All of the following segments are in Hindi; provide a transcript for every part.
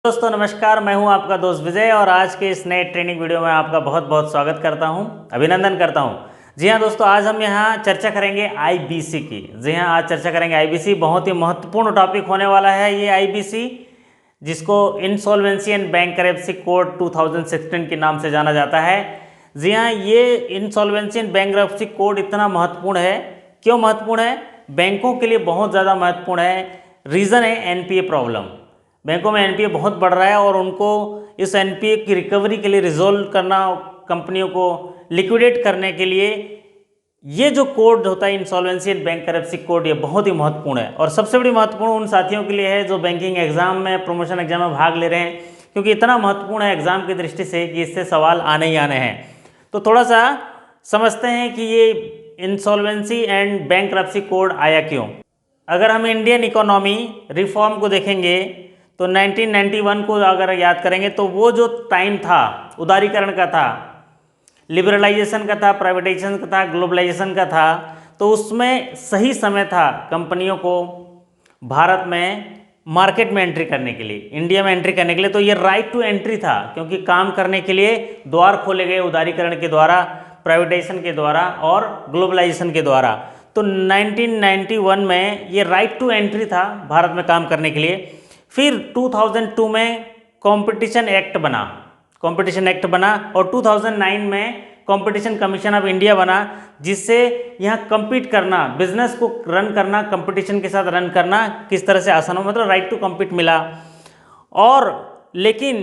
दोस्तों नमस्कार, मैं हूं आपका दोस्त विजय और आज के इस नए ट्रेनिंग वीडियो में आपका बहुत बहुत स्वागत करता हूं, अभिनंदन करता हूं। जी हां दोस्तों, आज हम यहां चर्चा करेंगे आईबीसी की। जी हां, आज चर्चा करेंगे आईबीसी। बहुत ही महत्वपूर्ण टॉपिक होने वाला है ये आईबीसी, जिसको इंसॉल्वेंसी एंड बैंकरप्सी कोड 2016 के नाम से जाना जाता है। जी हाँ, ये इंसॉल्वेंसी एंड बैंकरप्सी कोड इतना महत्वपूर्ण है। क्यों महत्वपूर्ण है? बैंकों के लिए बहुत ज़्यादा महत्वपूर्ण है। रीज़न है एनपीए प्रॉब्लम। बैंकों में एनपीए बहुत बढ़ रहा है और उनको इस एनपीए की रिकवरी के लिए, रिजोल्व करना, कंपनियों को लिक्विडेट करने के लिए ये जो कोड होता है इंसॉल्वेंसी एंड बैंकरप्सी कोड, ये बहुत ही महत्वपूर्ण है। और सबसे बड़ी महत्वपूर्ण उन साथियों के लिए है जो बैंकिंग एग्जाम में, प्रमोशन एग्जाम में भाग ले रहे हैं, क्योंकि इतना महत्वपूर्ण है एग्जाम की दृष्टि से कि इससे सवाल आने ही आने हैं। तो थोड़ा सा समझते हैं कि ये इंसॉल्वेंसी एंड बैंकरप्सी कोड आया क्यों। अगर हम इंडियन इकोनॉमी रिफॉर्म को देखेंगे तो 1991 को अगर याद करेंगे तो वो जो टाइम था उदारीकरण का था, लिबरलाइजेशन का था, प्राइवेटाइजेशन का था, ग्लोबलाइजेशन का था, तो उसमें सही समय था कंपनियों को भारत में मार्केट में एंट्री करने के लिए, इंडिया में एंट्री करने के लिए। तो ये राइट टू एंट्री था, क्योंकि काम करने के लिए द्वार खोले गए उदारीकरण के द्वारा, प्राइवेटाइजेशन के द्वारा और ग्लोबलाइजेशन के द्वारा। तो 1991 में ये राइट टू एंट्री था भारत में काम करने के लिए। फिर 2002 में कंपटीशन एक्ट बना, कंपटीशन एक्ट बना, और 2009 में कंपटीशन कमीशन ऑफ इंडिया बना, जिससे यहाँ compete करना, बिजनेस को रन करना, कंपटीशन के साथ रन करना किस तरह से आसान हो, मतलब राइट टू कम्पीट मिला। और लेकिन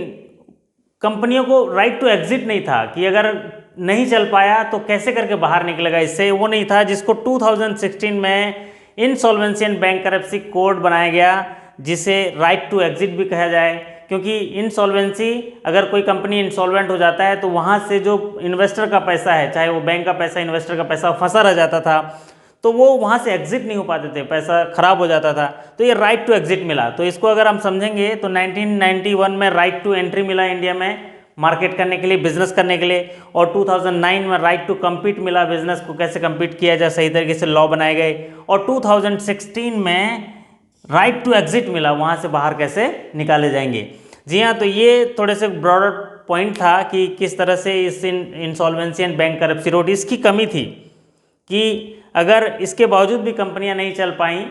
कंपनियों को राइट टू एग्जिट नहीं था, कि अगर नहीं चल पाया तो कैसे करके बाहर निकलेगा इससे, वो नहीं था, जिसको 2016 में इंसॉल्वेंसी एंड बैंकरप्सी कोड बनाया गया, जिसे राइट टू एग्जिट भी कहा जाए। क्योंकि इंसॉल्वेंसी, अगर कोई कंपनी इंसॉल्वेंट हो जाता है तो वहाँ से जो इन्वेस्टर का पैसा है, चाहे वो बैंक का पैसा, इन्वेस्टर का पैसा, फंसा रह जाता था, तो वो वहाँ से एग्जिट नहीं हो पाते थे, पैसा खराब हो जाता था। तो ये राइट टू एग्जिट मिला। तो इसको अगर हम समझेंगे तो 1991 में राइट टू एंट्री मिला इंडिया में मार्केट करने के लिए, बिजनेस करने के लिए, और 2009 में राइट टू कम्पीट मिला, बिजनेस को कैसे कम्पीट किया जाए, सही तरीके से लॉ बनाए गए, और 2016 में राइट टू एग्जिट मिला, वहाँ से बाहर कैसे निकाले जाएंगे। जी हाँ, तो ये थोड़े से ब्रॉडर पॉइंट था कि किस तरह से इस इंसॉल्वेंसी एंड बैंकरप्सी कोड, इसकी कमी थी कि अगर इसके बावजूद भी कंपनियां नहीं चल पाई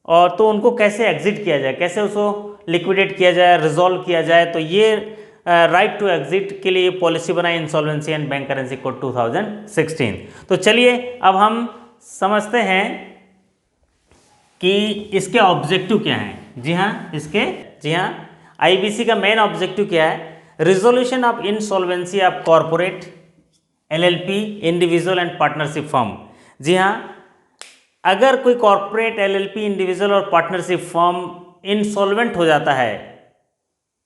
और तो उनको कैसे एग्जिट किया जाए, कैसे उसको लिक्विडेट किया जाए, रिजॉल्व किया जाए। तो ये राइट टू एग्जिट के लिए पॉलिसी बनाई इंसॉल्वेंसी एंड बैंकरप्सी कोड 2016। तो चलिए अब हम समझते हैं कि इसके ऑब्जेक्टिव क्या हैं। जी हाँ, आईबीसी का मेन ऑब्जेक्टिव क्या है? Resolution of insolvency of corporate, LLP, individual and partnership firm. जी हाँ, अगर कोई कॉरपोरेट, एलएलपी, इंडिविजुअल और पार्टनरशिप फर्म इंसॉल्वेंट हो जाता है,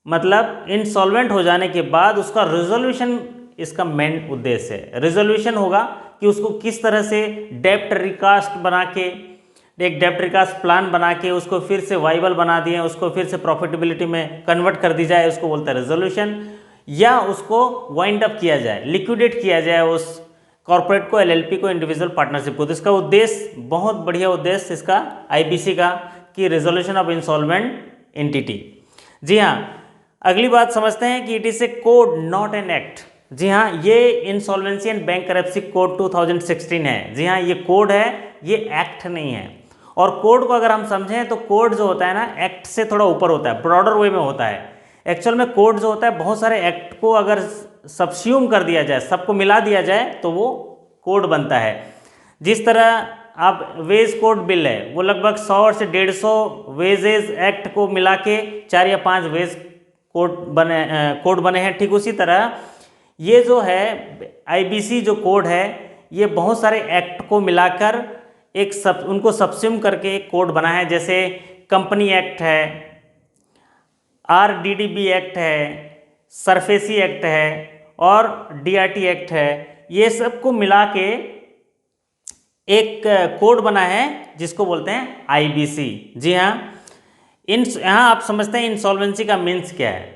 मतलब इंसॉल्वेंट हो जाने के बाद उसका रिजोल्यूशन इसका मेन उद्देश्य है। रिजोल्यूशन होगा कि उसको किस तरह से डेप्ट रिकास्ट बना के, एक डेप्ट रिकास्ट प्लान बना के उसको फिर से वाइबल बना दिए, उसको फिर से प्रॉफिटेबिलिटी में कन्वर्ट कर दी जाए, उसको बोलते हैं रिजोल्यूशन। या उसको वाइंड अप किया जाए, लिक्विडेट किया जाए उस कॉर्पोरेट को, एलएलपी को, इंडिविजुअल पार्टनरशिप को। तो इसका उद्देश्य, बहुत बढ़िया उद्देश्य इसका आईबीसी का, कि रिजोल्यूशन ऑफ इंसॉल्वेंट एंटिटी। जी हाँ, अगली बात समझते हैं कि it is a code not an act. जी हाँ, ये इंसॉल्वेंसी एंड बैंकरप्सी कोड 2016 है। जी हाँ, ये कोड है, ये एक्ट नहीं है। और कोड को अगर हम समझें तो कोड जो होता है ना, एक्ट से थोड़ा ऊपर होता है, ब्रॉडर वे में होता है। एक्चुअल में कोड जो होता है, बहुत सारे एक्ट को अगर सबस्यूम कर दिया जाए, सबको मिला दिया जाए, तो वो कोड बनता है। जिस तरह आप वेज कोड बिल है, वो लगभग 100 से 150 वेजेज एक्ट को मिला के 4 या 5 वेज कोड बने हैं। ठीक उसी तरह ये जो है आईबीसी जो कोड है, ये बहुत सारे एक्ट को मिलाकर उनको सबस्यूम करके एक कोड बना है। जैसे कंपनी एक्ट है, आरडीडीबी एक्ट है, सरफेसी एक्ट है और डीआरटी एक्ट है। ये सबको मिला के एक कोड बना है जिसको बोलते हैं आईबीसी। जी हाँ, यहाँ आप समझते हैं इंसॉल्वेंसी का मीन्स क्या है,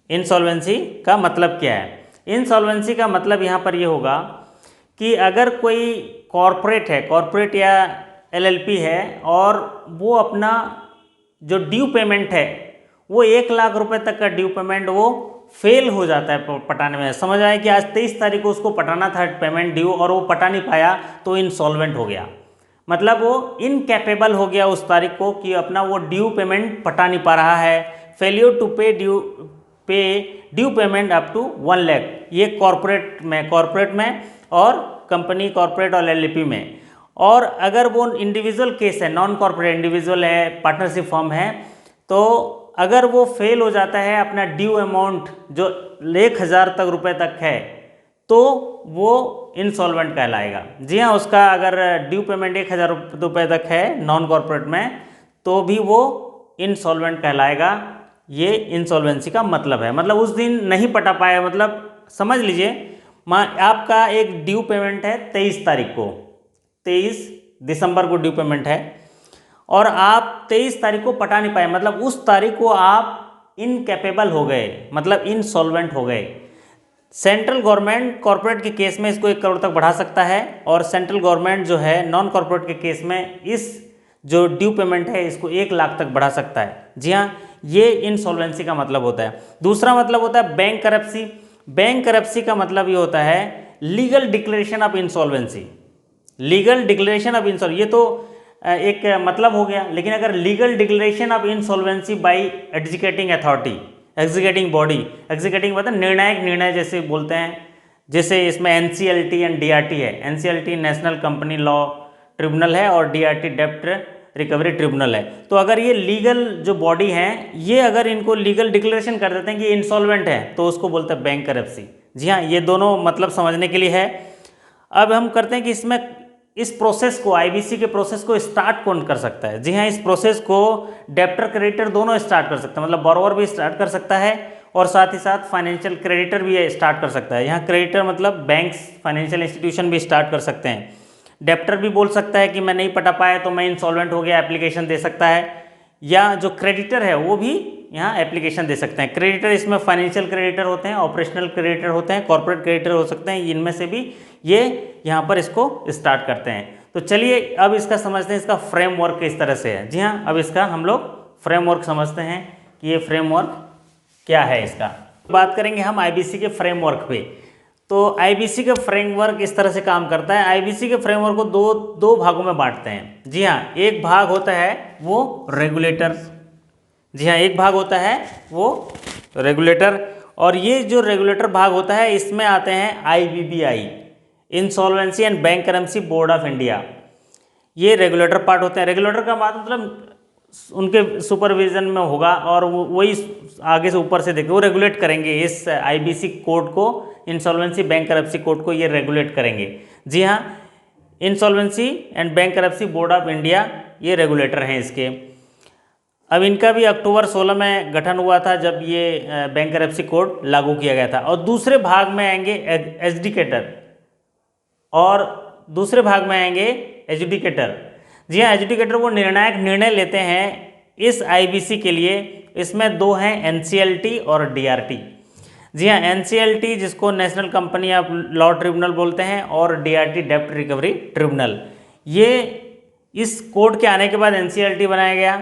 इंसॉल्वेंसी का मतलब क्या है। इंसॉल्वेंसी का मतलब यहाँ पर ये होगा कि अगर कोई कॉरपोरेट है, कॉरपोरेट या एलएलपी है, और वो अपना जो ड्यू पेमेंट है वो 1 लाख रुपए तक का ड्यू पेमेंट वो फेल हो जाता है पटाने में। समझ आया कि आज 23 तारीख को उसको पटाना था पेमेंट ड्यू और वो पटा नहीं पाया तो इंसॉल्वेंट हो गया, मतलब वो इनकैपेबल हो गया उस तारीख को कि अपना वो ड्यू पेमेंट पटा नहीं पा रहा है। Failure to pay due payment up to 1 lakh, ये कॉर्पोरेट में और कंपनी कॉर्पोरेट और एलएलपी में। और अगर वो इंडिविजुअल केस है, नॉन कॉर्पोरेट इंडिविजुअल है, पार्टनरशिप फर्म है, तो अगर वो फेल हो जाता है अपना ड्यू अमाउंट जो 1,000 तक रुपए तक है तो वो इंसॉल्वेंट कहलाएगा। जी हाँ, उसका अगर ड्यू पेमेंट 1,000 रुपये तक है नॉन कॉर्पोरेट में तो भी वो इंसॉल्वेंट कहलाएगा। ये इंसॉल्वेंसी का मतलब है, मतलब उस दिन नहीं पटा पाया, मतलब समझ लीजिए आपका एक ड्यू पेमेंट है 23 तारीख को, 23 दिसंबर को ड्यू पेमेंट है और आप 23 तारीख को पटा नहीं पाए, मतलब उस तारीख को आप इनकैपेबल हो गए, मतलब इंसॉल्वेंट हो गए। सेंट्रल गवर्नमेंट कॉर्पोरेट के केस में इसको 1 करोड़ तक बढ़ा सकता है और सेंट्रल गवर्नमेंट जो है नॉन कॉर्पोरेट के केस में इस जो ड्यू पेमेंट है इसको 1 लाख तक बढ़ा सकता है। जी हाँ, ये इंसॉल्वेंसी का मतलब होता है। दूसरा मतलब होता है बैंक करप्सी। बैंक करप्सी का मतलब ये होता है legal declaration of insolvency. Legal declaration of insolvency ये तो एक मतलब हो गया, लेकिन अगर legal declaration of insolvency by adjudicating authority, executing body, executing मतलब निर्णायक निर्णय जैसे बोलते हैं, जैसे इसमें एनसीएलटी एंड डीआरटी है। NCLT national company law tribunal है और डीआरटी डेब्ट रिकवरी ट्रिब्यूनल है। तो अगर ये लीगल जो बॉडी हैं ये अगर इनको लीगल डिक्लेरेशन कर देते हैं कि इंसॉल्वेंट है तो उसको बोलते हैं बैंक करप्सी। जी हाँ, ये दोनों मतलब समझने के लिए है। अब हम करते हैं कि इसमें इस प्रोसेस को, आईबीसी के प्रोसेस को स्टार्ट कौन कर सकता है। जी हाँ, इस प्रोसेस को डेब्टर क्रेडिटर दोनों स्टार्ट कर सकते हैं, मतलब बोरोवर भी स्टार्ट कर सकता है और साथ ही साथ फाइनेंशियल क्रेडिटर भी स्टार्ट कर सकता है। यहाँ क्रेडिटर मतलब बैंक्स, फाइनेंशियल इंस्टीट्यूशन भी स्टार्ट कर सकते हैं। डेब्टर भी बोल सकता है कि मैं नहीं पटा पाया तो मैं इंसॉल्वेंट हो गया, एप्लीकेशन दे सकता है। या जो क्रेडिटर है वो भी यहाँ एप्लीकेशन दे सकते हैं। क्रेडिटर इसमें फाइनेंशियल क्रेडिटर होते हैं, ऑपरेशनल क्रेडिटर होते हैं, कॉर्पोरेट क्रेडिटर हो सकते हैं, इनमें से भी ये यहाँ पर इसको स्टार्ट करते हैं। तो चलिए अब इसका समझते हैं, इसका फ्रेमवर्क किस तरह से है। जी हाँ, अब इसका हम लोग फ्रेमवर्क समझते हैं कि ये फ्रेमवर्क क्या है। इसका बात करेंगे हम आईबीसी के फ्रेमवर्क पे। तो आईबीसी का फ्रेमवर्क इस तरह से काम करता है। आईबीसी के फ्रेमवर्क को दो भागों में बांटते हैं। जी हाँ, एक भाग होता है वो रेगुलेटर। जी हाँ, एक भाग होता है वो रेगुलेटर, और ये जो रेगुलेटर भाग होता है इसमें आते हैं IBBI, insolvency and bank करप्सी board of India. ये रेगुलेटर पार्ट होते हैं। रेगुलेटर का मतलब उनके सुपरविजन में होगा और वही आगे से ऊपर से देखिए वो रेगुलेट करेंगे इस आईबीसी कोड को, इंसॉल्वेंसी बैंक करप्सी कोड को ये रेगुलेट करेंगे। जी हाँ, insolvency and bank करप्सी board of India ये रेगुलेटर हैं इसके। अब इनका भी अक्टूबर 16 में गठन हुआ था जब ये बैंक करप्सी कोड लागू किया गया था। और दूसरे भाग में आएंगे एजुडिकेटर, और दूसरे भाग में आएंगे एजुडिकेटर। जी हाँ, एजुडिकेटर वो निर्णायक निर्णय लेते हैं इस आईबीसी के लिए। इसमें दो हैं, एनसीएलटी और डीआरटी। जी हाँ, एनसीएलटी जिसको national company of law tribunal बोलते हैं और डीआरटी डेब्ट रिकवरी ट्रिब्यूनल। ये इस कोड के आने के बाद एनसीएलटी बनाया गया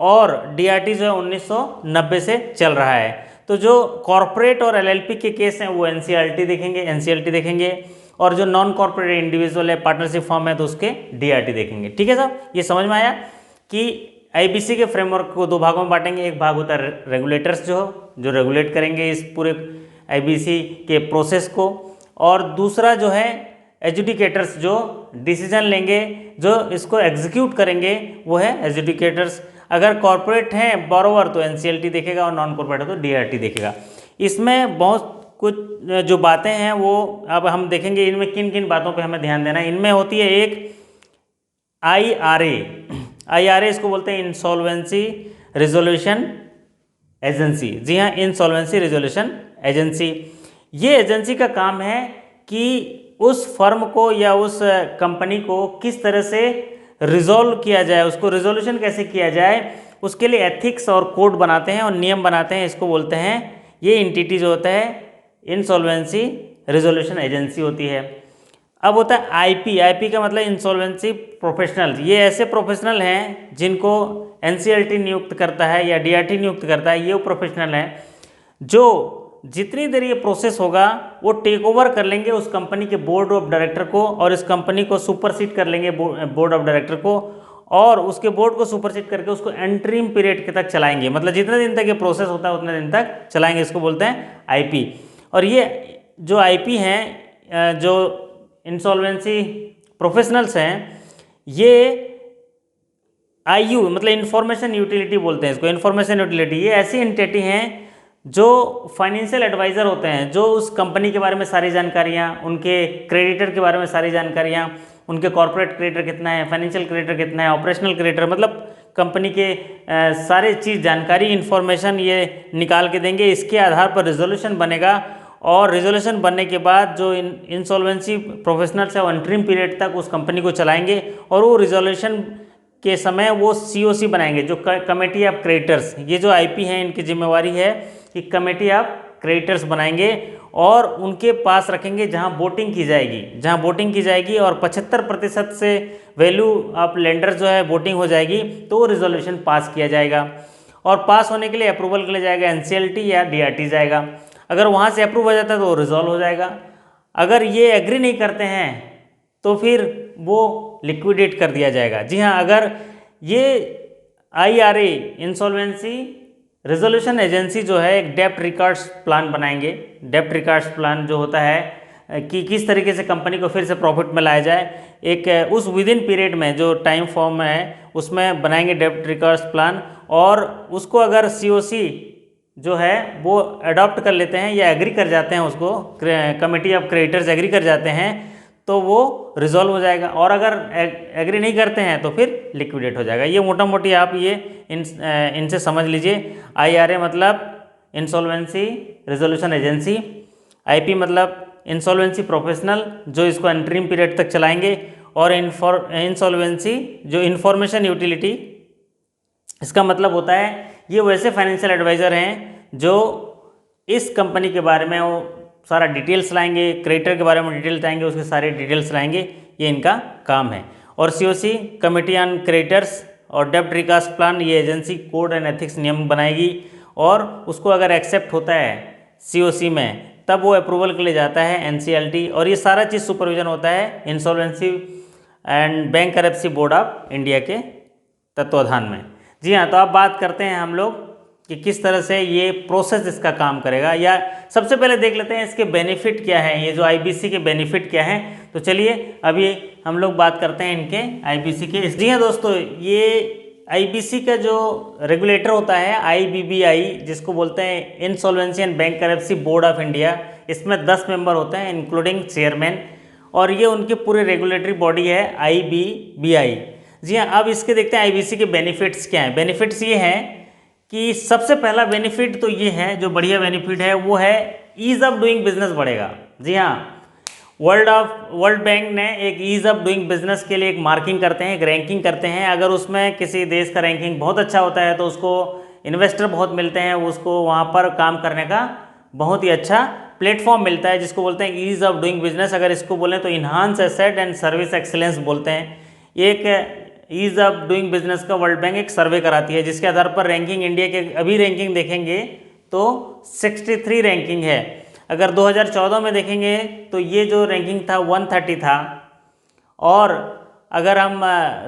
और डीआरटी जो है 1990 से चल रहा है। तो जो कॉर्पोरेट और एलएलपी के केस हैं वो एनसीएलटी देखेंगे और जो नॉन कॉर्पोरेट इंडिविजुअल है, पार्टनरशिप फॉर्म है, तो उसके डीआरटी देखेंगे। ठीक है साहब, ये समझ में आया कि आईबीसी के फ्रेमवर्क को दो भागों में बांटेंगे। एक भाग होता है रेगुलेटर्स जो रेगुलेट करेंगे इस पूरे आईबीसी के प्रोसेस को, और दूसरा जो है एजुडिकेटर्स जो डिसीजन लेंगे, जो इसको एग्जीक्यूट करेंगे, वो है एजुडिकेटर्स। अगर कॉर्पोरेट हैं बोरोवर तो एनसीएलटी देखेगा और नॉन कॉर्पोरेट है तो डीआरटी देखेगा। इसमें बहुत कुछ जो बातें हैं वो अब हम देखेंगे, इनमें किन किन बातों पे हमें ध्यान देना है। इनमें होती है एक आईआरए, इसको बोलते हैं इंसॉल्वेंसी रिजोल्यूशन एजेंसी। जी हाँ, इंसॉल्वेंसी रिजोल्यूशन एजेंसी। ये एजेंसी का काम है कि उस फर्म को या उस कंपनी को किस तरह से रिजॉल्व किया जाए, उसको रिजोल्यूशन कैसे किया जाए, उसके लिए एथिक्स और कोड बनाते हैं और नियम बनाते हैं। इसको बोलते हैं, ये एंटिटी जो होता है इंसॉल्वेंसी रिजोल्यूशन एजेंसी होती है। अब होता है आईपी का मतलब इंसॉल्वेंसी प्रोफेशनल, ये ऐसे प्रोफेशनल हैं जिनको एनसीएलटी नियुक्त करता है या डीआरटी नियुक्त करता है। ये वो प्रोफेशनल हैं जो जितनी देर ये प्रोसेस होगा वो टेक ओवर कर लेंगे उस कंपनी के बोर्ड ऑफ डायरेक्टर को, और इस कंपनी को सुपरसीड कर लेंगे बोर्ड ऑफ डायरेक्टर को, और उसके बोर्ड को सुपरसीड करके उसको एंट्रीम पीरियड के तक चलाएंगे। मतलब जितने दिन तक ये प्रोसेस होता है उतने दिन तक चलाएंगे। इसको बोलते हैं आईपी। और ये जो आईपी हैं, जो इंसॉल्वेंसी प्रोफेशनल्स हैं, ये आईयू मतलब इंफॉर्मेशन यूटिलिटी बोलते हैं इसको। इंफॉर्मेशन यूटिलिटी ये ऐसी एंटिटी हैं जो फाइनेंशियल एडवाइज़र होते हैं, जो उस कंपनी के बारे में सारी जानकारियाँ, उनके क्रेडिटर के बारे में सारी जानकारियाँ, उनके कॉर्पोरेट क्रेडिटर कितना है, फाइनेंशियल क्रेडिटर कितना है, ऑपरेशनल क्रेडिटर, मतलब कंपनी के सारे चीज़ जानकारी इन्फॉर्मेशन ये निकाल के देंगे। इसके आधार पर रिजोल्यूशन बनेगा, और रिजोल्यूशन बनने के बाद जो इंसॉल्वेंसी प्रोफेशनल्स है वो अंतरिम पीरियड तक उस कंपनी को चलाएंगे, और वो रिजोल्यूशन के समय वो सीओसी बनाएंगे, जो कमेटी ऑफ क्रेडिटर्स। ये जो आईपी हैं इनकी जिम्मेवारी है कि कमेटी ऑफ क्रेडिटर्स बनाएंगे और उनके पास रखेंगे जहां वोटिंग की जाएगी, और 75% से वैल्यू ऑफ लेंडर जो है वोटिंग हो जाएगी तो वो रिजोल्यूशन पास किया जाएगा। और पास होने के लिए अप्रूवल के लिए जाएगा एनसीएलटी या डीआरटी जाएगा। अगर वहाँ से अप्रूव हो जाता है तो वो रिजॉल्व हो जाएगा। अगर ये एग्री नहीं करते हैं तो फिर वो लिक्विडेट कर दिया जाएगा। जी हाँ, अगर ये आईआरए इंसॉल्वेंसी रिजोल्यूशन एजेंसी जो है एक डेप्ट रिकॉर्ड्स प्लान बनाएंगे। डेप्ट रिकॉर्ड्स प्लान जो होता है कि किस तरीके से कंपनी को फिर से प्रॉफिट में लाया जाए, एक उस विद इन पीरियड में जो टाइम फॉर्म है उसमें बनाएंगे डेप्ट रिकॉर्ड्स प्लान। और उसको अगर सीओसी जो है वो अडॉप्ट कर लेते हैं या एग्री कर जाते हैं, उसको कमेटी ऑफ क्रेडिटर्स एग्री कर जाते हैं तो वो रिजॉल्व हो जाएगा। और अगर एग्री नहीं करते हैं तो फिर लिक्विडेट हो जाएगा। ये मोटा मोटी आप ये इनसे समझ लीजिए। आईआरए मतलब इंसॉल्वेंसी रिजोल्यूशन एजेंसी, आईपी मतलब इंसॉल्वेंसी प्रोफेशनल जो इसको एंट्रीम पीरियड तक चलाएंगे, और इंसॉल्वेंसी जो इंफॉर्मेशन यूटिलिटी, इसका मतलब होता है ये वैसे फाइनेंशियल एडवाइज़र हैं जो इस कंपनी के बारे में वो सारा डिटेल्स लाएंगे, क्रेडिटर के बारे में डिटेल्स लाएंगे, उसके सारे डिटेल्स लाएंगे, ये इनका काम है। और सीओसी कमेटी ऑन क्रेडिटर्स और डेब्ट रिकॉर्ड्स प्लान, ये एजेंसी कोड एंड एथिक्स नियम बनाएगी, और उसको अगर एक्सेप्ट होता है सीओसी में तब वो अप्रूवल के लिए जाता है एनसीएलटी, और ये सारा चीज़ सुपरविजन होता है insolvency and bank करप्सी board of India के तत्वाधान में। जी हाँ, तो अब बात करते हैं हम लोग कि किस तरह से ये प्रोसेस इसका काम करेगा, या सबसे पहले देख लेते हैं इसके बेनिफिट क्या है, ये जो आईबीसी के बेनिफिट क्या हैं। तो चलिए अभी हम लोग बात करते हैं इनके आईबीसी के। जी हाँ दोस्तों, ये आईबीसी का जो रेगुलेटर होता है आईबीबीआई, जिसको बोलते हैं insolvency and bank करप्सी board of India, इसमें 10 मेंबर होते हैं इंक्लूडिंग चेयरमैन, और ये उनके पूरे रेगुलेटरी बॉडी है आईबीबीआई। जी हाँ, अब इसके देखते हैं आईबीसी के बेनिफिट्स क्या हैं। बेनिफिट्स ये हैं कि सबसे पहला बेनिफिट तो ये है, जो बढ़िया बेनिफिट है वो है ईज ऑफ डूइंग बिजनेस बढ़ेगा। जी हाँ, वर्ल्ड बैंक ने एक ईज ऑफ डूइंग बिजनेस के लिए एक मार्किंग करते हैं, एक रैंकिंग करते हैं। अगर उसमें किसी देश का रैंकिंग बहुत अच्छा होता है तो उसको इन्वेस्टर बहुत मिलते हैं, उसको वहाँ पर काम करने का बहुत ही अच्छा प्लेटफॉर्म मिलता है, जिसको बोलते हैं ईज ऑफ डूइंग बिजनेस। अगर इसको बोलें तो enhance asset and service excellence बोलते हैं। एक ईज ऑफ डूइंग बिजनेस का वर्ल्ड बैंक एक सर्वे कराती है, जिसके आधार पर रैंकिंग इंडिया के अभी रैंकिंग देखेंगे तो 63 रैंकिंग है। अगर 2014 में देखेंगे तो ये जो रैंकिंग था 130 था, और अगर हम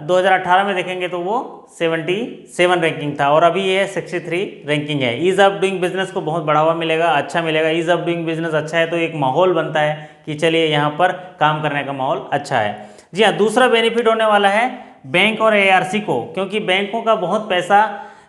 2018 में देखेंगे तो वो 77 रैंकिंग था, और अभी ये 63 रैंकिंग है। ईज ऑफ डूइंग बिजनेस को बहुत बढ़ावा मिलेगा, अच्छा मिलेगा। ईज ऑफ डूइंग बिजनेस अच्छा है तो एक माहौल बनता है कि चलिए यहाँ पर काम करने का माहौल अच्छा है। जी हाँ, दूसरा बेनिफिट होने वाला है बैंक और एआरसी को, क्योंकि बैंकों का बहुत पैसा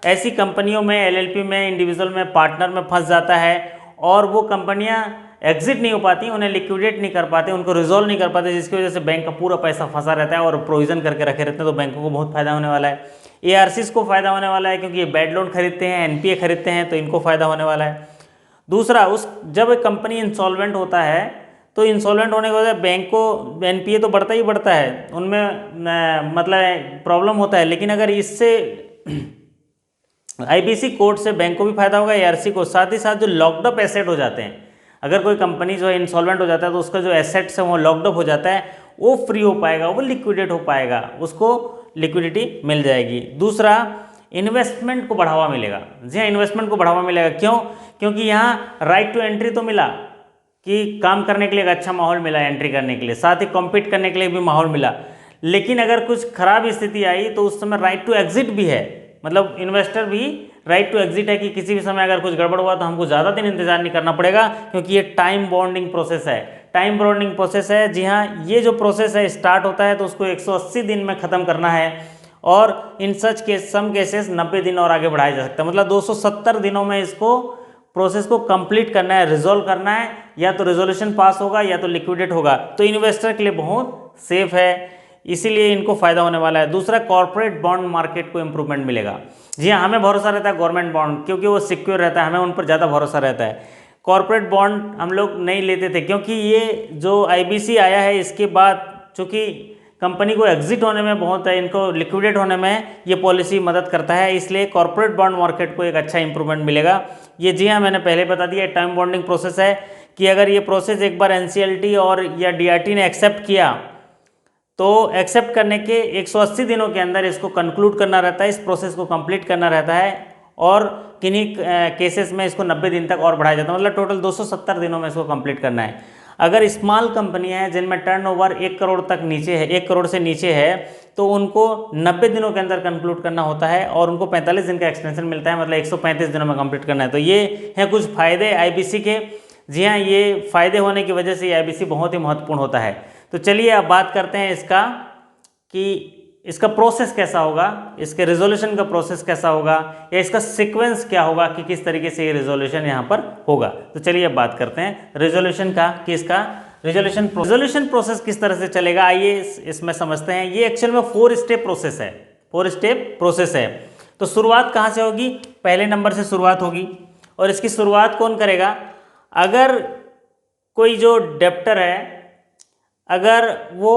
ऐसी कंपनियों में, एलएलपी में, इंडिविजुअल में, पार्टनर में फंस जाता है, और वो कंपनियां एग्जिट नहीं हो पाती, उन्हें लिक्विडेट नहीं कर पाते, उनको रिजॉल्व नहीं कर पाते, जिसकी वजह से बैंक का पूरा पैसा फंसा रहता है और प्रोविजन करके रखे रहते हैं। तो बैंकों को बहुत फायदा होने वाला है। एआरसीज को फायदा होने वाला है क्योंकि ये बैड लोन खरीदते हैं, एनपीए खरीदते हैं, तो इनको फायदा होने वाला है। दूसरा, जब एक कंपनी इंसॉल्वेंट होता है तो इंसॉल्वेंट होने के बाद बैंक को एनपीए तो बढ़ता ही बढ़ता है, उनमें मतलब प्रॉब्लम होता है। लेकिन अगर इससे आईबीसी कोड से बैंक को भी फायदा होगा, एआरसी को, साथ ही साथ जो लॉकड अप एसेट हो जाते हैं, अगर कोई कंपनी जो है इंसॉल्वेंट हो जाता है तो उसका जो एसेट्स है वो लॉकड अप हो जाता है, वो फ्री हो पाएगा, वो लिक्विडेट हो पाएगा, उसको लिक्विडिटी मिल जाएगी। दूसरा, इन्वेस्टमेंट को बढ़ावा मिलेगा। जी हाँ, इन्वेस्टमेंट को बढ़ावा मिलेगा। क्यों? क्योंकि यहाँ राइट टू एंट्री तो मिला कि काम करने के लिए एक अच्छा माहौल मिला एंट्री करने के लिए, साथ ही कॉम्पीट करने के लिए भी माहौल मिला। लेकिन अगर कुछ खराब स्थिति आई तो उस समय राइट टू एग्जिट भी है, मतलब इन्वेस्टर भी राइट टू एग्जिट है कि किसी भी समय अगर कुछ गड़बड़ हुआ तो हमको ज़्यादा दिन इंतजार नहीं करना पड़ेगा, क्योंकि ये टाइम बॉन्डिंग प्रोसेस है। टाइम बॉन्डिंग प्रोसेस है। जी हाँ, ये जो प्रोसेस है स्टार्ट होता है तो उसको 180 दिन में ख़त्म करना है, और इन सच के सम केसेस 90 दिन और आगे बढ़ाया जा सकता है। मतलब 270 दिनों में इसको प्रोसेस को कंप्लीट करना है, रिजोल्व करना है, या तो रेजोल्यूशन पास होगा या तो लिक्विडेट होगा। तो इन्वेस्टर के लिए बहुत सेफ है, इसीलिए इनको फायदा होने वाला है। दूसरा, कॉर्पोरेट बॉन्ड मार्केट को इंप्रूवमेंट मिलेगा। जी हाँ, हमें भरोसा रहता है गवर्नमेंट बॉन्ड, क्योंकि वो सिक्योर रहता है, हमें उन पर ज़्यादा भरोसा रहता है। कॉर्पोरेट बॉन्ड हम लोग नहीं लेते थे, क्योंकि ये जो आईबीसी आया है इसके बाद चूँकि कंपनी को एग्जिट होने में बहुत है, इनको लिक्विडेट होने में ये पॉलिसी मदद करता है, इसलिए कॉर्पोरेट बॉन्ड मार्केट को एक अच्छा इंप्रूवमेंट मिलेगा। ये जी हाँ, मैंने पहले बता दिया, टाइम बॉन्डिंग प्रोसेस है कि अगर ये प्रोसेस एक बार एनसीएलटी और या डीआरटी ने एक्सेप्ट किया तो एक्सेप्ट करने के 180 दिनों के अंदर इसको कंक्लूड करना रहता है, इस प्रोसेस को कंप्लीट करना रहता है, और किन्हीं केसेस में इसको 90 दिन तक और बढ़ाया जाता है, मतलब टोटल 270 दिनों में इसको कंप्लीट करना है। अगर स्मॉल कंपनियां हैं जिनमें टर्नओवर 1 करोड़ तक नीचे है, 1 करोड़ से नीचे है, तो उनको 90 दिनों के अंदर कंक्लूड करना होता है, और उनको 45 दिन का एक्सटेंशन मिलता है, मतलब 135 दिनों में कंप्लीट करना है। तो ये हैं कुछ फायदे आईबीसी के। जी हाँ, ये फायदे होने की वजह से आईबीसी बहुत ही महत्वपूर्ण होता है। तो चलिए अब बात करते हैं इसका कि इसका प्रोसेस कैसा होगा, इसके रिजोल्यूशन का प्रोसेस कैसा होगा, या इसका सीक्वेंस क्या होगा कि किस तरीके से ये रिजोल्यूशन यहाँ पर होगा। तो चलिए अब बात करते हैं रिजोल्यूशन का कि इसका रिजोल्यूशन प्रोसेस किस तरह से चलेगा। आइए इसमें समझते हैं। ये एक्चुअल में 4 स्टेप प्रोसेस है, 4 स्टेप प्रोसेस है। तो शुरुआत कहाँ से होगी? पहले नंबर से शुरुआत होगी, और इसकी शुरुआत कौन करेगा? अगर कोई जो डेप्टर है, अगर वो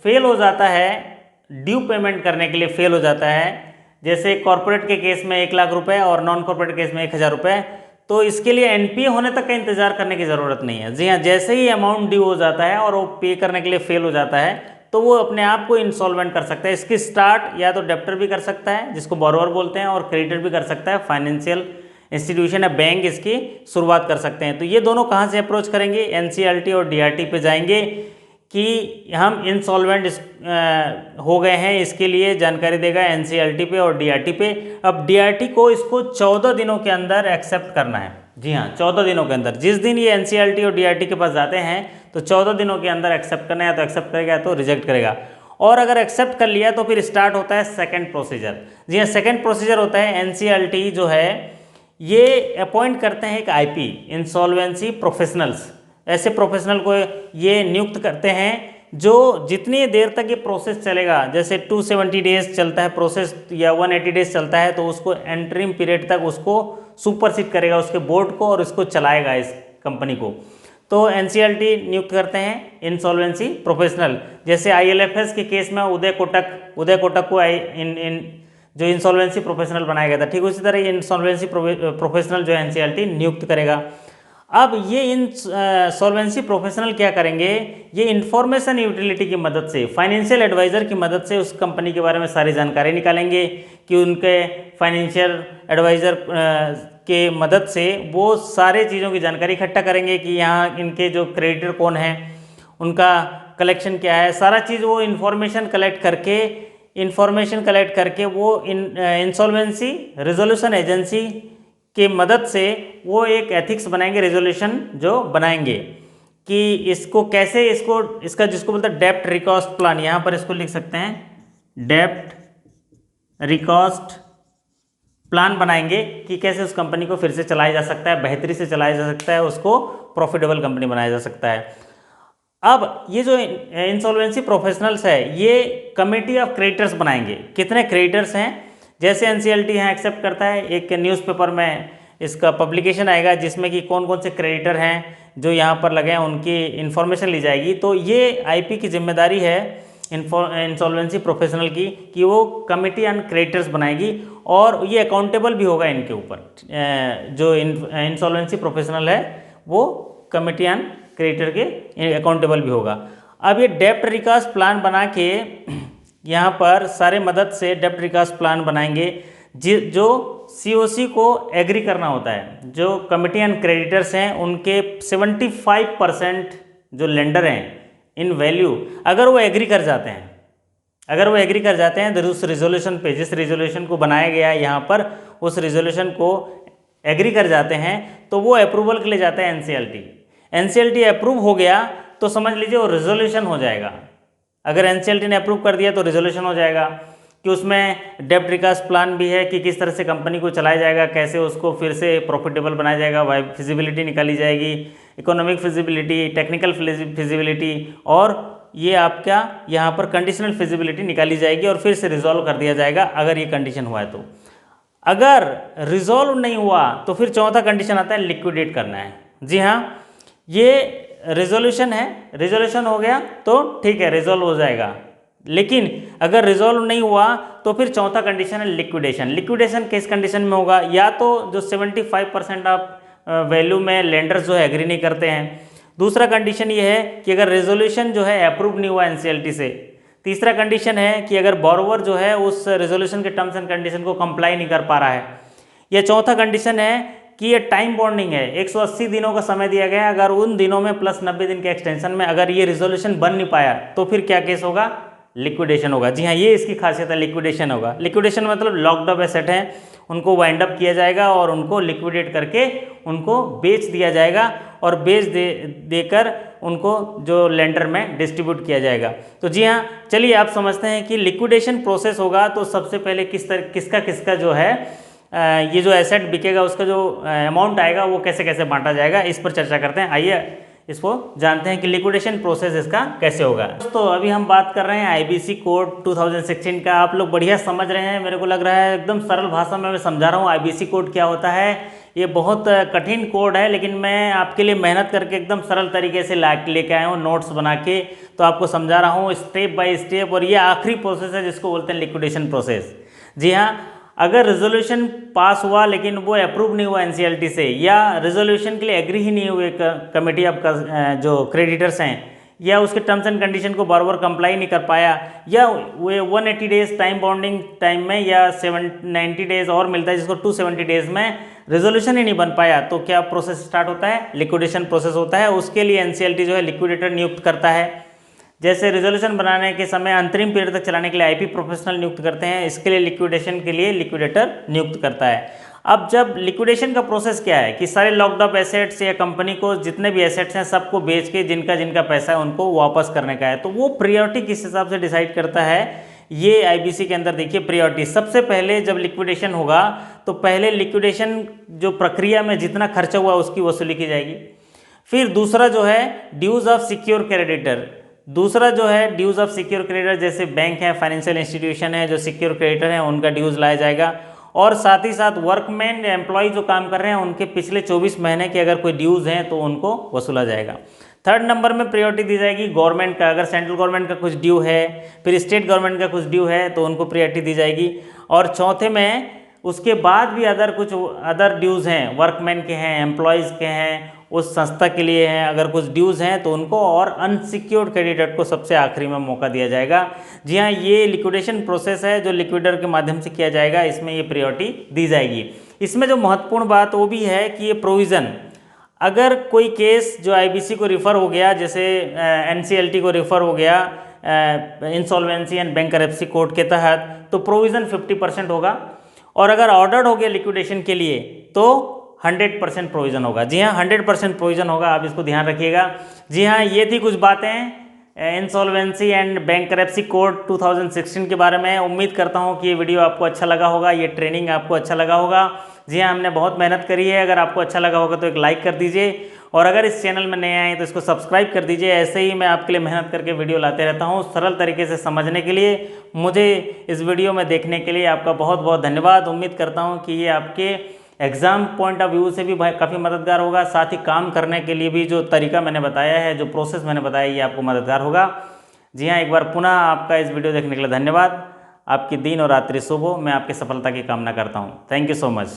फेल हो जाता है, ड्यू पेमेंट करने के लिए फेल हो जाता है, जैसे कॉर्पोरेट के केस में 1 लाख रुपए और नॉन कॉर्पोरेट केस में 1000 रुपये, तो इसके लिए एनपीए होने तक का इंतजार करने की ज़रूरत नहीं है। जी हाँ, जैसे ही अमाउंट ड्यू हो जाता है और वो पे करने के लिए फेल हो जाता है तो वो अपने आप को इंसॉल्वेंट कर सकता है। इसकी स्टार्ट या तो डेप्टर भी कर सकता है, जिसको बोरोवर बोलते हैं, और क्रेडिटर भी कर सकता है, फाइनेंशियल इंस्टीट्यूशन या बैंक इसकी शुरुआत कर सकते हैं। तो ये दोनों कहाँ से अप्रोच करेंगे? एनसीएलटी और डीआरटी पे जाएंगे कि हम इंसॉल्वेंट हो गए हैं, इसके लिए जानकारी देगा एनसीएलटी पे और डीआरटी पे। अब डीआरटी को इसको 14 दिनों के अंदर एक्सेप्ट करना है। जी हाँ, 14 दिनों के अंदर, जिस दिन ये एनसीएलटी और डीआरटी के पास जाते हैं तो 14 दिनों के अंदर एक्सेप्ट करना है, तो एक्सेप्ट करेगा या तो रिजेक्ट करेगा। और अगर एक्सेप्ट कर लिया तो फिर स्टार्ट होता है सेकेंड प्रोसीजर। जी हाँ, सेकेंड प्रोसीजर होता है एनसीएलटी जो है ये अपॉइंट करते हैं एक आईपी, इंसॉल्वेंसी प्रोफेशनल्स। ऐसे प्रोफेशनल को ये नियुक्त करते हैं जो जितनी देर तक ये प्रोसेस चलेगा, जैसे 270 डेज चलता है प्रोसेस या 180 डेज चलता है, तो उसको एंटरिम पीरियड तक उसको सुपरसीड करेगा, उसके बोर्ड को, और इसको चलाएगा इस कंपनी को। तो एनसीएलटी नियुक्त करते हैं इंसॉल्वेंसी प्रोफेशनल। जैसे आईएलएफएस के केस में उदय कोटक को जो इंसॉल्वेंसी प्रोफेशनल बनाया गया था, ठीक उसी तरह ये इंसॉल्वेंसी प्रोफेशनल जो है एनसीएलटी नियुक्त करेगा। अब ये इंसॉल्वेंसी प्रोफेशनल क्या करेंगे? ये इंफॉर्मेशन यूटिलिटी की मदद से, फाइनेंशियल एडवाइज़र की मदद से उस कंपनी के बारे में सारी जानकारी निकालेंगे कि उनके फाइनेंशियल एडवाइज़र के मदद से वो सारे चीज़ों की जानकारी इकट्ठा करेंगे कि यहाँ इनके जो क्रेडिटर कौन है, उनका कलेक्शन क्या है, सारा चीज़ वो इन्फॉर्मेशन कलेक्ट करके वो इंसॉल्वेंसी रिजोल्यूशन एजेंसी की मदद से वो एक एथिक्स बनाएंगे, रेजोल्यूशन जो बनाएंगे कि इसको कैसे इसका जिसको बोलते हैं डेप्ट रिकॉस्ट प्लान, यहाँ पर इसको लिख सकते हैं, डेप्ट रिकॉस्ट प्लान बनाएंगे कि कैसे उस कंपनी को फिर से चलाया जा सकता है, बेहतरी से चलाया जा सकता है, उसको प्रॉफिटेबल कंपनी बनाया जा सकता है। अब ये जो इंसॉल्वेंसी प्रोफेशनल्स है ये कमेटी ऑफ क्रेडिटर्स बनाएंगे। कितने क्रेडिटर्स हैं? जैसे एनसीएलटी यहाँ एक्सेप्ट करता है, एक न्यूज़पेपर में इसका पब्लिकेशन आएगा जिसमें कि कौन कौन से क्रेडिटर हैं जो यहाँ पर लगे हैं, उनकी इन्फॉर्मेशन ली जाएगी। तो ये आईपी की जिम्मेदारी है इंसॉल्वेंसी प्रोफेशनल की कि वो कमेटी ऑन क्रेडिटर्स बनाएगी, और ये अकाउंटेबल भी होगा इनके ऊपर। जो इंसॉल्वेंसी प्रोफेशनल है वो कमेटी ऑन क्रेडिटर के अकाउंटेबल भी होगा। अब ये डेप्ट रिकास प्लान बना के यहाँ पर सारे मदद से डेप्ट रिकास प्लान बनाएंगे जो COC को एग्री करना होता है। जो कमिटी एंड क्रेडिटर्स हैं उनके 75% जो लेंडर हैं इन वैल्यू, अगर वो एग्री कर जाते हैं तो उस रेजोल्यूशन पे, जिस रेजोल्यूशन को बनाया गया है यहाँ पर, उस रेजोल्यूशन को एग्री कर जाते हैं तो वो अप्रूवल के लिए जाता है NCLT अप्रूव हो गया तो समझ लीजिए वो रेजोल्यूशन हो जाएगा। अगर NCLT ने अप्रूव कर दिया तो रेजोल्यूशन हो जाएगा कि उसमें डेप्ट रिकास प्लान भी है कि किस तरह से कंपनी को चलाया जाएगा, कैसे उसको फिर से प्रॉफिटेबल बनाया जाएगा, फिजिबिलिटी निकाली जाएगी, इकोनॉमिक फिजिबिलिटी, टेक्निकल फिजिबिलिटी, और ये आपका यहाँ पर कंडीशनल फिजिबिलिटी निकाली जाएगी और फिर से रिजॉल्व कर दिया जाएगा अगर ये कंडीशन हुआ है तो। अगर रिजॉल्व नहीं हुआ तो फिर चौथा कंडीशन आता है लिक्विडेट करना है। जी हाँ, ये रेजोल्यूशन है, रेजोल्यूशन हो गया तो ठीक है, रिजॉल्व हो जाएगा। लेकिन अगर रिजॉल्व नहीं हुआ तो फिर चौथा कंडीशन है लिक्विडेशन। लिक्विडेशन किस कंडीशन में होगा? या तो जो 75% ऑफ वैल्यू में लेंडर्स जो है एग्री नहीं करते हैं। दूसरा कंडीशन ये है कि अगर रेजोल्यूशन जो है अप्रूव नहीं हुआ NCLT से। तीसरा कंडीशन है कि अगर बोरोवर जो है उस रेजोल्यूशन के टर्म्स एंड कंडीशन को कंप्लाई नहीं कर पा रहा है। या चौथा कंडीशन है कि ये टाइम बॉन्डिंग है, 180 दिनों का समय दिया गया है, अगर उन दिनों में प्लस 90 दिन के एक्सटेंशन में अगर ये रिजोल्यूशन बन नहीं पाया तो फिर क्या केस होगा? लिक्विडेशन होगा। जी हाँ, ये इसकी खासियत है, लिक्विडेशन होगा। लिक्विडेशन मतलब लॉक्ड अप एसेट है, उनको वाइंड अप किया जाएगा और उनको लिक्विडेट करके उनको बेच दिया जाएगा और देकर उनको जो लेंडर में डिस्ट्रीब्यूट किया जाएगा। तो जी हाँ, चलिए आप समझते हैं कि लिक्विडेशन प्रोसेस होगा तो सबसे पहले किसका जो है ये जो एसेट बिकेगा उसका जो अमाउंट आएगा वो कैसे कैसे बांटा जाएगा, इस पर चर्चा करते हैं। आइए इसको जानते हैं कि लिक्विडेशन प्रोसेस इसका कैसे होगा। दोस्तों अभी हम बात कर रहे हैं IBC कोड 2016 का। आप लोग बढ़िया समझ रहे हैं, मेरे को लग रहा है एकदम सरल भाषा में मैं समझा रहा हूँ IBC कोड क्या होता है। ये बहुत कठिन कोड है लेकिन मैं आपके लिए मेहनत करके एकदम सरल तरीके से लेके आया हूँ, नोट्स बना के, तो आपको समझा रहा हूँ स्टेप बाय स्टेप। और ये आखिरी प्रोसेस है जिसको बोलते हैं लिक्विडेशन प्रोसेस। जी हाँ, अगर रेजोल्यूशन पास हुआ लेकिन वो अप्रूव नहीं हुआ NCLT से, या रेजोल्यूशन के लिए एग्री ही नहीं हुए कमेटी ऑफ जो क्रेडिटर्स हैं, या उसके टर्म्स एंड कंडीशन को बार बार कंप्लाई नहीं कर पाया, या वो 180 डेज टाइम बॉन्डिंग टाइम में या 90 डेज और मिलता है जिसको 270 डेज में रेजोल्यूशन ही नहीं बन पाया, तो क्या प्रोसेस स्टार्ट होता है? लिक्विडेशन प्रोसेस होता है। उसके लिए NCLT जो है लिक्विडेटर नियुक्त करता है। जैसे रेजोल्यूशन बनाने के समय अंतरिम पीरियड तक चलाने के लिए IP प्रोफेशनल नियुक्त करते हैं, इसके लिए लिक्विडेशन के लिए लिक्विडेटर नियुक्त करता है। अब जब लिक्विडेशन का प्रोसेस क्या है कि सारे लॉक्ड अप एसेट्स या कंपनी को जितने भी एसेट्स हैं सबको बेच के जिनका जिनका पैसा है उनको वापस करने का है, तो वो प्रायोरिटी किस हिसाब से डिसाइड करता है? ये IBC के अंदर देखिए प्रायोरिटी। सबसे पहले जब लिक्विडेशन होगा तो पहले लिक्विडेशन जो प्रक्रिया में जितना खर्चा हुआ उसकी वसूली की जाएगी। फिर दूसरा जो है dues of secure creditor, dues of secure creditor, जैसे बैंक है, फाइनेंशियल इंस्टीट्यूशन है, जो सिक्योर क्रेडिटर है उनका ड्यूज लाया जाएगा। और साथ ही साथ वर्कमैन एम्प्लॉय जो काम कर रहे हैं उनके पिछले 24 महीने के अगर कोई ड्यूज हैं तो उनको वसूला जाएगा। थर्ड नंबर में प्रायोरिटी दी जाएगी गवर्नमेंट का, अगर सेंट्रल गवर्नमेंट का कुछ ड्यू है, फिर स्टेट गवर्नमेंट का कुछ ड्यू है तो उनको प्रायोरिटी दी जाएगी। और चौथे में उसके बाद भी अदर ड्यूज़ हैं, वर्कमैन के हैं, एम्प्लॉयज़ के हैं, उस संस्था के लिए हैं, अगर कुछ ड्यूज़ हैं तो उनको, और अनसिक्योर्ड क्रेडिटर को सबसे आखिरी में मौका दिया जाएगा। जी हाँ, ये लिक्विडेशन प्रोसेस है जो लिक्विडेटर के माध्यम से किया जाएगा, इसमें ये प्रायोरिटी दी जाएगी। इसमें जो महत्वपूर्ण बात वो भी है कि ये प्रोविज़न, अगर कोई केस जो IBC को रिफ़र हो गया, जैसे NCLT को रिफ़र हो गया इंसॉल्वेंसी एंड बैंकरप्सी कोड के तहत, तो प्रोविज़न 50% होगा, और अगर ऑर्डर्ड हो गया लिक्विडेशन के लिए तो 100% प्रोविज़न होगा। जी हाँ, 100% प्रोविज़न होगा, आप इसको ध्यान रखिएगा। जी हाँ, ये थी कुछ बातें इंसॉल्वेंसी एंड बैंकरप्सी कोड 2016 के बारे में। उम्मीद करता हूँ कि ये वीडियो आपको अच्छा लगा होगा, ये ट्रेनिंग आपको अच्छा लगा होगा। जी हाँ, हमने बहुत मेहनत करी है। अगर आपको अच्छा लगा होगा तो एक लाइक कर दीजिए, और अगर इस चैनल में नए आए तो इसको सब्सक्राइब कर दीजिए। ऐसे ही मैं आपके लिए मेहनत करके वीडियो लाते रहता हूँ सरल तरीके से समझने के लिए। मुझे इस वीडियो में देखने के लिए आपका बहुत बहुत धन्यवाद। उम्मीद करता हूँ कि ये आपके एग्ज़ाम पॉइंट ऑफ व्यू से भी काफ़ी मददगार होगा, साथ ही काम करने के लिए भी जो तरीका मैंने बताया है, जो प्रोसेस मैंने बताया, ये आपको मददगार होगा। जी हाँ, एक बार पुनः आपका इस वीडियो देखने के लिए धन्यवाद। आपकी दिन और रात्रि शुभ हो। मैं आपकी सफलता की कामना करता हूँ। Thank you so much.